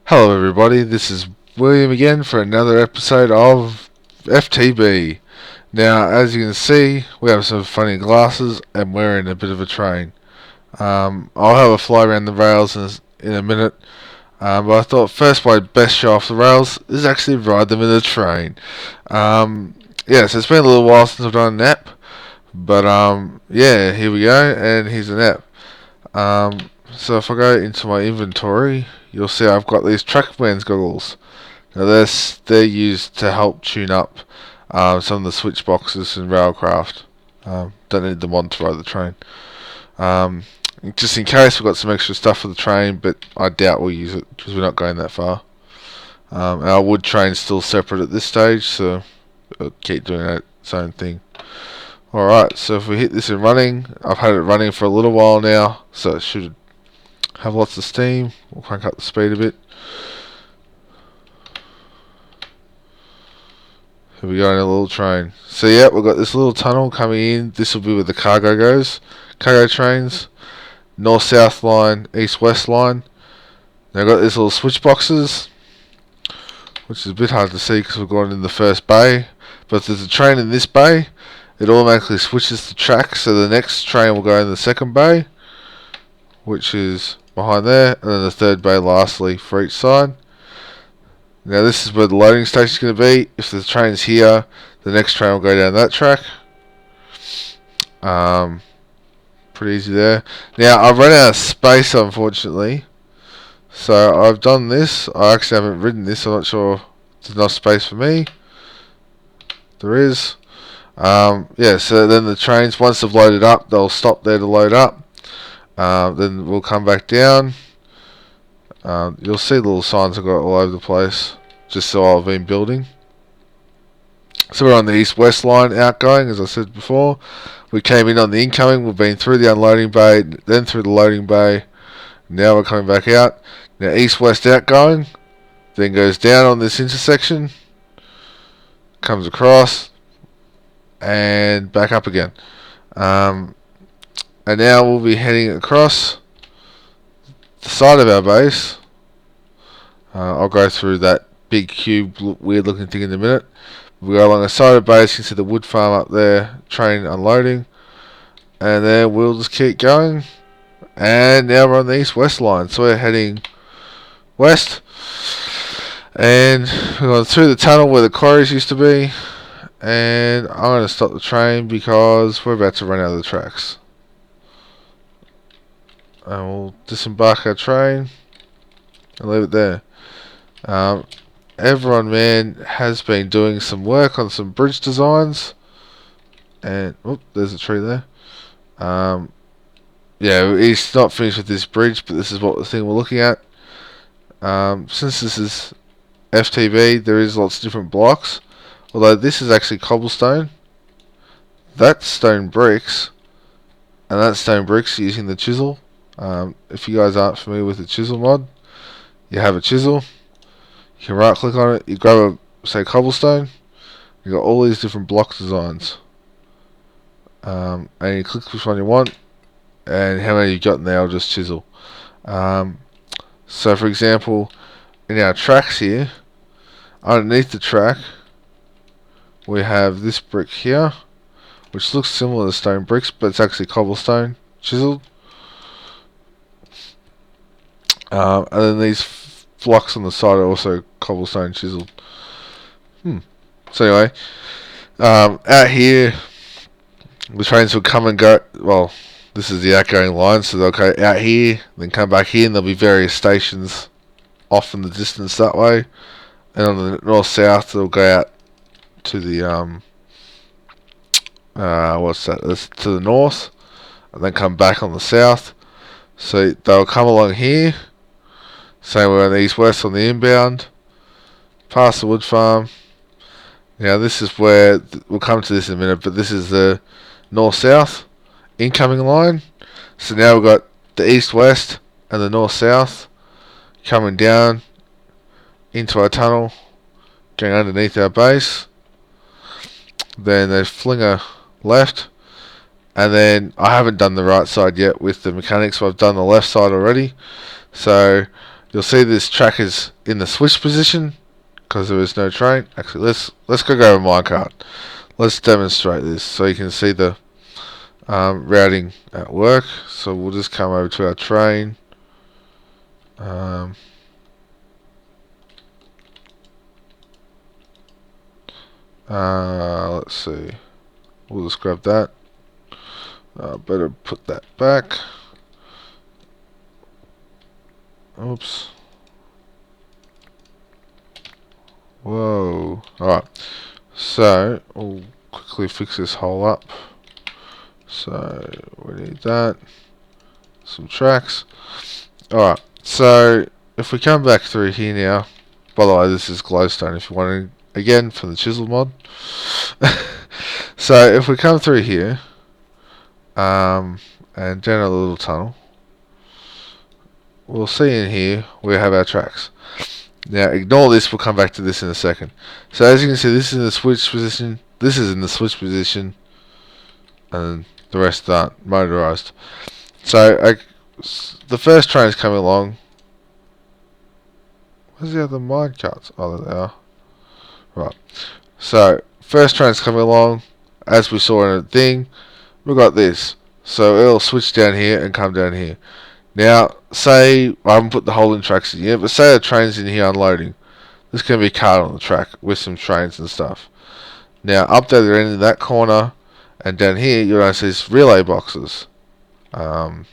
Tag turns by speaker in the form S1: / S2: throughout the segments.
S1: Hello everybody, this is William again for another episode of FTB. Now, as you can see, we have some funny glasses and we're in a bit of a train. I'll have a fly around the rails in a minute, but I thought first my best show off the rails is actually ride them in the train. Yeah, so it's been a little while since I've done an app, but yeah, here we go, and here's an app. So if I go into my inventory, you'll see I've got these TrackMan's goggles. Now they're used to help tune up some of the switch boxes in Railcraft. Don't need them on to ride the train. Just in case we've got some extra stuff for the train, but I doubt we'll use it because we're not going that far. Our wood train's still separate at this stage, so it'll keep doing its own thing. Alright, so if we hit this in running, I've had it running for a little while now, so it should have lots of steam. We'll crank up the speed a bit. Here we go in a little train. So yeah, we've got this little tunnel coming in. This will be where the cargo goes. Cargo trains, north-south line, east-west line. Now I've got these little switch boxes, which is a bit hard to see because we've gone in the first bay. But if there's a train in this bay, it automatically switches the track, so the next train will go in the second bay, which is behind there, and then the third bay lastly for each side. Now this is where the loading station is going to be. If the train's here, the next train will go down that track. Pretty easy there. Now I've run out of space unfortunately, so I've done this. I actually haven't ridden this, I'm not sure there's enough space for me. There is. Yeah, so then the trains, once they've loaded up, they'll stop there to load up. Then we'll come back down. You'll see little signs I've got all over the place, just so I've been building. So we're on the east-west line outgoing, as I said before. We came in on the incoming, we've been through the unloading bay, then through the loading bay. Now we're coming back out. Now east-west outgoing, then goes down on this intersection, comes across, and back up again. And now we'll be heading across the side of our base. I'll go through that big cube weird looking thing in a minute. We go along the side of the base, you can see the wood farm up there, train unloading, and then we'll just keep going. And now we're on the east-west line, so we're heading west, and we're going through the tunnel where the quarries used to be. And I'm going to stop the train because we're about to run out of the tracks. And we'll disembark our train and leave it there. Everyone, man, has been doing some work on some bridge designs. And, oh, there's a tree there. Yeah, he's not finished with this bridge, but this is what the thing we're looking at. Since this is FTB, there is lots of different blocks. Although this is actually cobblestone, that's stone bricks, and that's stone bricks using the chisel. If you guys aren't familiar with the chisel mod, you have a chisel, you can right click on it, you grab a, say, cobblestone, you got all these different block designs, and you click which one you want, and how many you've got in there, I'll just chisel. So for example, in our tracks here, underneath the track, we have this brick here, which looks similar to stone bricks, but it's actually cobblestone chiseled. And then these blocks on the side are also cobblestone chiseled. So anyway, out here, the trains will come and go. Well, this is the outgoing line, so they'll go out here, then come back here, and there'll be various stations off in the distance that way. And on the north-south, they'll go out to the what's that? That's to the north, and then come back on the south. So they'll come along here. Same way on the east-west on the inbound, past the wood farm. Now this is where we'll come to this in a minute, but this is the north-south incoming line. So now we've got the east-west and the north-south coming down into our tunnel, going underneath our base. Then they fling a left, and then I haven't done the right side yet with the mechanics, so I've done the left side already. So you'll see this track is in the switch position because there is no train. Actually, let's go over minecart. Let's demonstrate this so you can see the routing at work. So we'll just come over to our train. Let's see. We'll just grab that. Better put that back. Oops. Whoa. Alright. So, we'll quickly fix this hole up. So, we need that. Some tracks. Alright. So, if we come back through here now. By the way, this is glowstone if you want to, again, from the chisel mod. So, if we come through here. And down a little tunnel. We'll see in here we have our tracks. Now ignore this, we'll come back to this in a second. So as you can see, this is in the switch position, this is in the switch position, and the rest aren't motorized. So the first train is coming along. Where's the other mine carts? Oh, there they are. Right. So first train's coming along. As we saw in the thing, we've got this. So it'll switch down here and come down here. Now, say, I haven't put the whole in tracks in yet, but say a train's in here unloading. There's going to be a cart on the track with some trains and stuff. Now, up the other end in that corner, and down here, you'll notice these relay boxes. There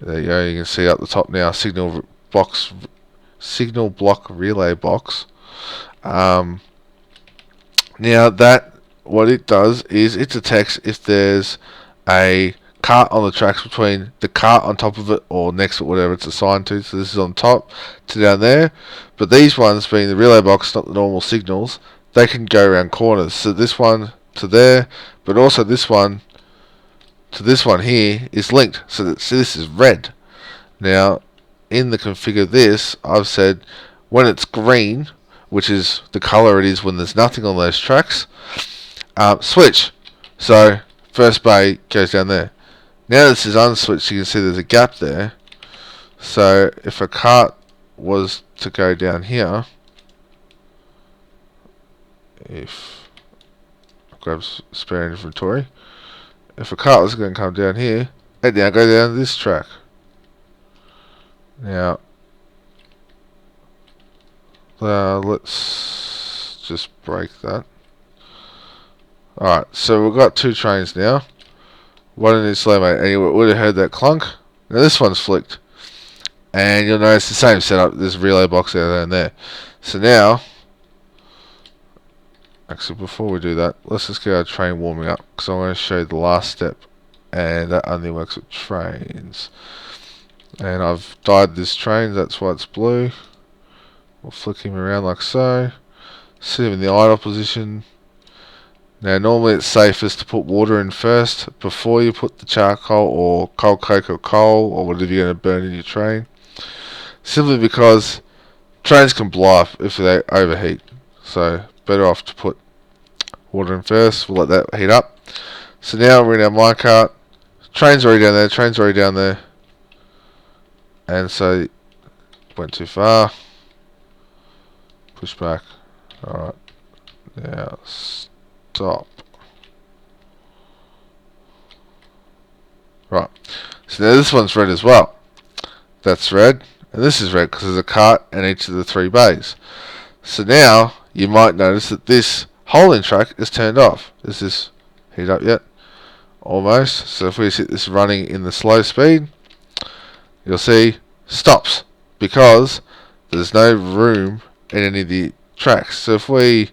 S1: you go, you can see up the top now, signal block relay box. Now, what it does is it detects if there's a cart on the tracks between the cart on top of it or next to it, whatever it's assigned to. So this is on top to down there, but these ones being the relay box, not the normal signals, they can go around corners. So this one to there, but also this one to this one here is linked. So this is red. Now in the configure this, I've said when it's green, which is the color it is when there's nothing on those tracks, switch. So first bay goes down there. Now this is unswitched, you can see there's a gap there. So if a cart was to go down here, if I grab spare inventory, if a cart was going to come down here, and now go down this track. Now let's just break that. Alright, so we've got two trains now. One in this lane, and you would have heard that clunk. Now this one's flicked. And you'll notice the same setup, there's a relay box there and there. So now, actually before we do that, let's just get our train warming up, because I want to show you the last step. And that only works with trains. And I've dyed this train, that's why it's blue. We'll flick him around like so. Sit him in the idle position. Now normally it's safest to put water in first before you put the charcoal or coal coke or coal or whatever you're going to burn in your train. Simply because trains can blow up if they overheat. So better off to put water in first. We'll let that heat up. So now we're in our minecart. Train's already down there, train's already down there. And so went too far. Push back. Alright. Now stop. Right. So now this one's red as well. That's red. And this is red because there's a cart in each of the three bays. So now you might notice that this holding track is turned off. Is this heat up yet? Almost. So if we set this running in the slow speed, you'll see stops because there's no room in any of the tracks. So if we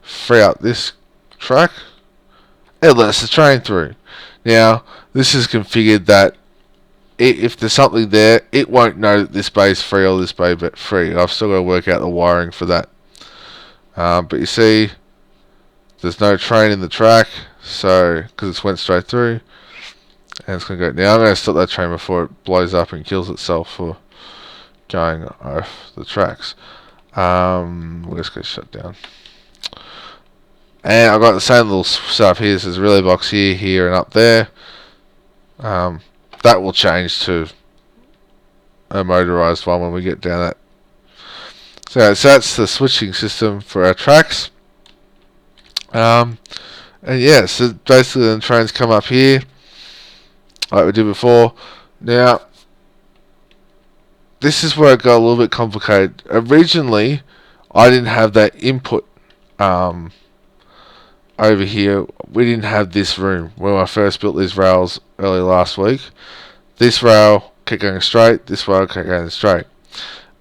S1: free up this track, it lets the train through. Now this is configured that if there's something there, it won't know that this bay is free or this bay is free. I've still got to work out the wiring for that. But you see, there's no train in the track, so because it's went straight through, and it's going to go. Now I'm going to stop that train before it blows up and kills itself for going off the tracks. We'll just get shut down. And I've got the same little setup here. There's a relay box here, here, and up there. That will change to a motorised one when we get down that. So that's the switching system for our tracks. And yeah, so basically the trains come up here, like we did before. Now, this is where it got a little bit complicated. Originally, I didn't have that input over here. We didn't have this room when I first built these rails early last week. This rail kept going straight, this rail kept going straight,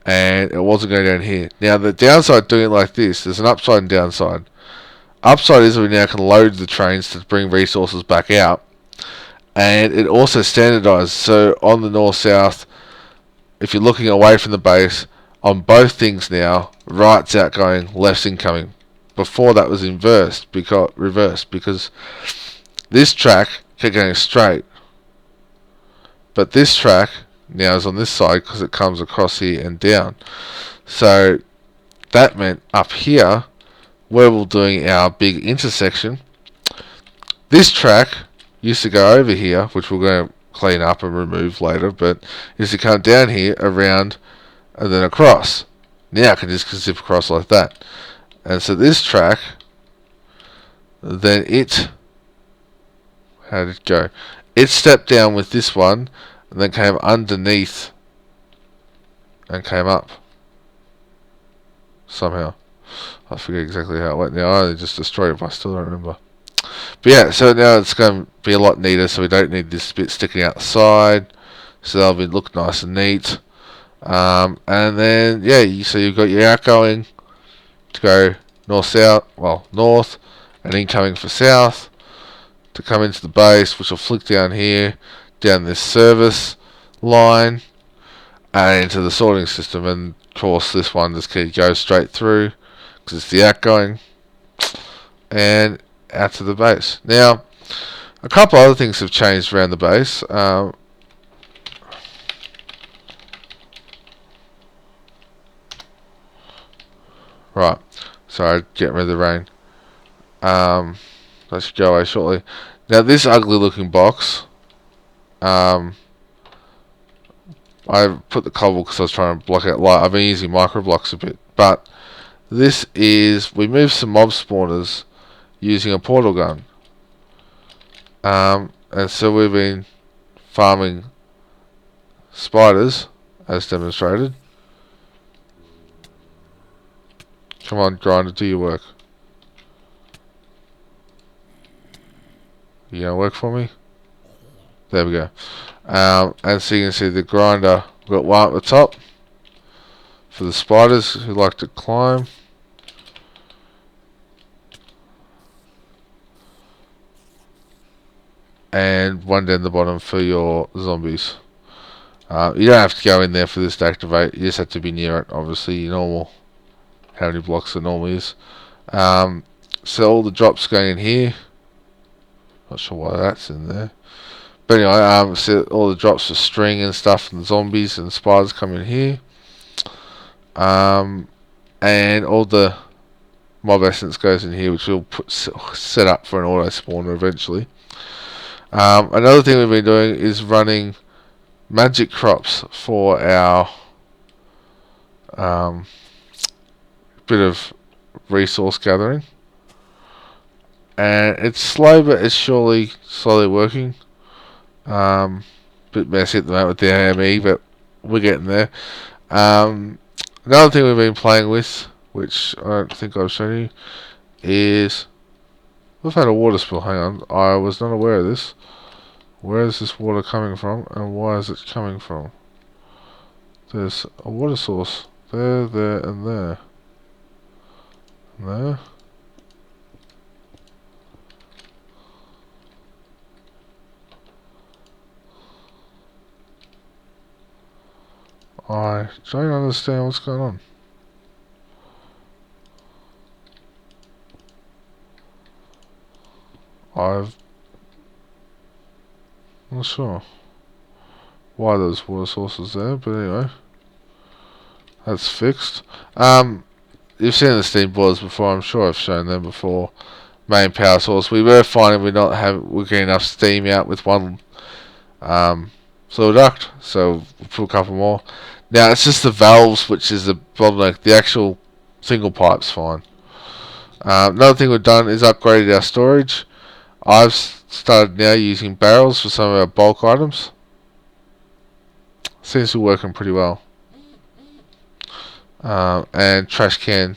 S1: and it wasn't going down here. Now the downside doing it like this, there's an upside and downside. Upside is we now can load the trains to bring resources back out, and it also standardizes. So on the north-south, if you're looking away from the base, on both things now, right's outgoing, left's incoming. Before that was reversed because this track kept going straight, but this track now is on this side because it comes across here and down. So that meant up here, where we're doing our big intersection, this track used to go over here, which we're going to clean up and remove later, but used to come down here, around, and then across. Now I can just zip across like that. And so this track, then how did it go? It stepped down with this one, and then came underneath, and came up. Somehow. I forget exactly how it went now. I only just destroyed it, but I still don't remember. But yeah, so now it's going to be a lot neater, so we don't need this bit sticking out the side. So that'll look nice and neat. And then, yeah, so you've got your outgoing to go north-south, well, north, and incoming for south, to come into the base, which will flick down here, down this service line, and into the sorting system. And of course, this one just goes straight through, because it's the outgoing, and out to the base. Now, a couple other things have changed around the base. Right, sorry, getting rid of the rain. That should go away shortly. Now, this ugly looking box, I put the cobble because I was trying to block out light. I've been using micro blocks a bit, but this is, we moved some mob spawners using a portal gun. And so we've been farming spiders, as demonstrated. Come on, grinder, do your work. You gonna work for me? There we go. And so you can see the grinder, we've got one at the top for the spiders who like to climb. And one down the bottom for your zombies. You don't have to go in there for this to activate, you just have to be near it, obviously, normal. How many blocks it normally is. So all the drops going in here. Not sure why that's in there. But anyway, so all the drops for string and stuff, and zombies and spiders come in here. And all the mob essence goes in here, which we'll set up for an auto spawner eventually. Another thing we've been doing is running magic crops for our bit of resource gathering, and it's slow, but it's slowly working. Bit messy at the moment with the AME, but we're getting there. Another thing we've been playing with, which I don't think I've shown you, is we've had a water spill. Hang on, I was not aware of this. Where is this water coming from, and why is it coming from? There's a water source there, and there. There. I don't understand what's going on. I'm not sure why there's water sources there, but anyway, that's fixed. You've seen the steam boilers before, I'm sure I've shown them before. Main power source. We were finding we're getting enough steam out with one fluid duct, so we'll put a couple more. Now it's just the valves which is the bottleneck. The actual single pipe's fine. Another thing we've done is upgraded our storage. I've started now using barrels for some of our bulk items. Seems to be working pretty well. And trash can,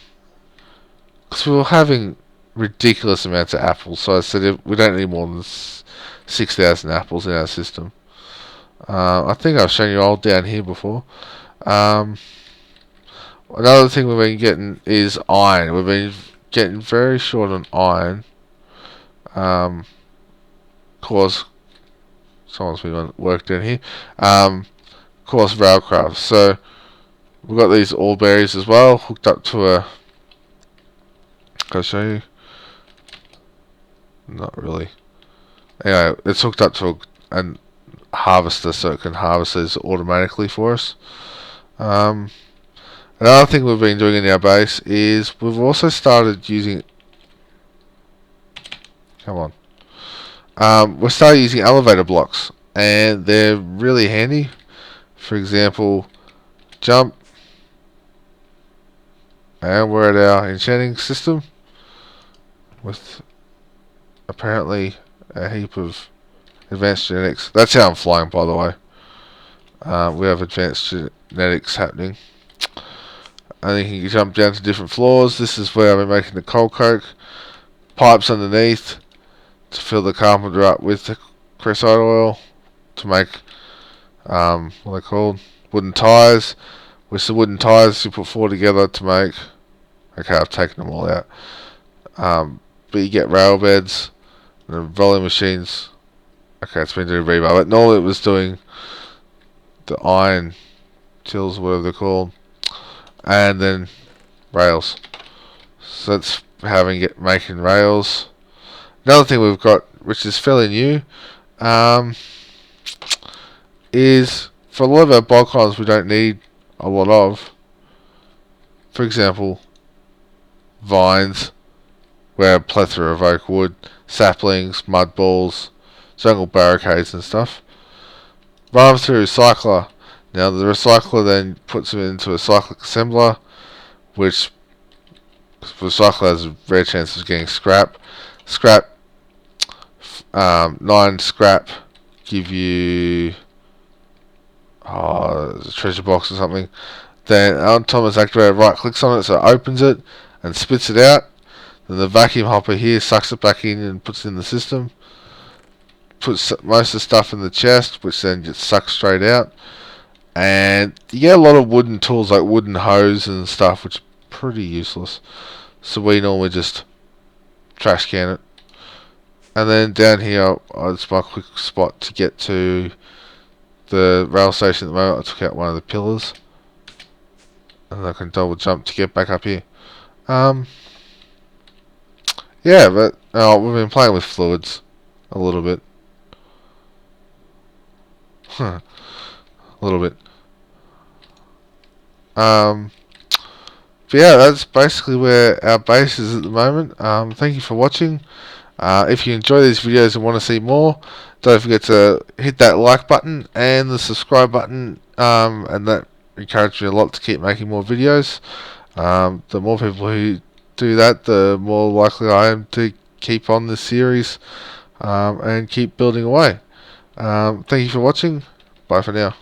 S1: because we were having ridiculous amounts of apples, so I said we don't need more than 6,000 apples in our system. I think I've shown you all down here before. Another thing we've been getting is iron. We've been getting very short on iron. Of course, someone's been on work down here. Of course, railcraft. So we've got these ore berries as well, hooked up to a. Can I show you? Not really. Anyway, it's hooked up to a harvester, so it can harvest these automatically for us. Another thing we've been doing in our base is we've also started using. Come on. We started using elevator blocks, and they're really handy. For example, jump, and we're at our enchanting system with apparently a heap of advanced genetics. That's how I'm flying, by the way. We have advanced genetics happening. And you can jump down to different floors. This is where I've been making the coal coke. Pipes underneath to fill the carpenter up with the crescite oil to make what are they called? Wooden tires. With the wooden tires you put 4 together to make. Okay, I've taken them all out. But you get rail beds, the rolling machines. Okay, it's been doing rebar, but normally it was doing the iron tills, whatever they're called, and then rails. So that's making rails. Another thing we've got, which is fairly new, is for a lot of our bulk items we don't need a lot of. For example, vines. We have a plethora of oak wood, saplings, mud balls, jungle barricades and stuff. Run them through a recycler. Now the recycler then puts them into a cyclic assembler, which the recycler has a rare chance of getting scrap. 9 scrap give you a treasure box or something. Then Autonomous Activator right clicks on it, so it opens it and spits it out. Then the vacuum hopper here sucks it back in and puts it in the system. Puts most of the stuff in the chest, which then gets sucked straight out. And you get a lot of wooden tools like wooden hose and stuff, which are pretty useless. So we normally just trash can it. And then down here, it's my quick spot to get to the rail station at the moment. I took out one of the pillars. And I can double jump to get back up here. Yeah, but we've been playing with fluids a little bit. A little bit. But yeah, that's basically where our base is at the moment. Thank you for watching. If you enjoy these videos and want to see more, don't forget to hit that like button and the subscribe button, and that encourages me a lot to keep making more videos. The more people who do that, the more likely I am to keep on this series and keep building away. Thank you for watching. Bye for now.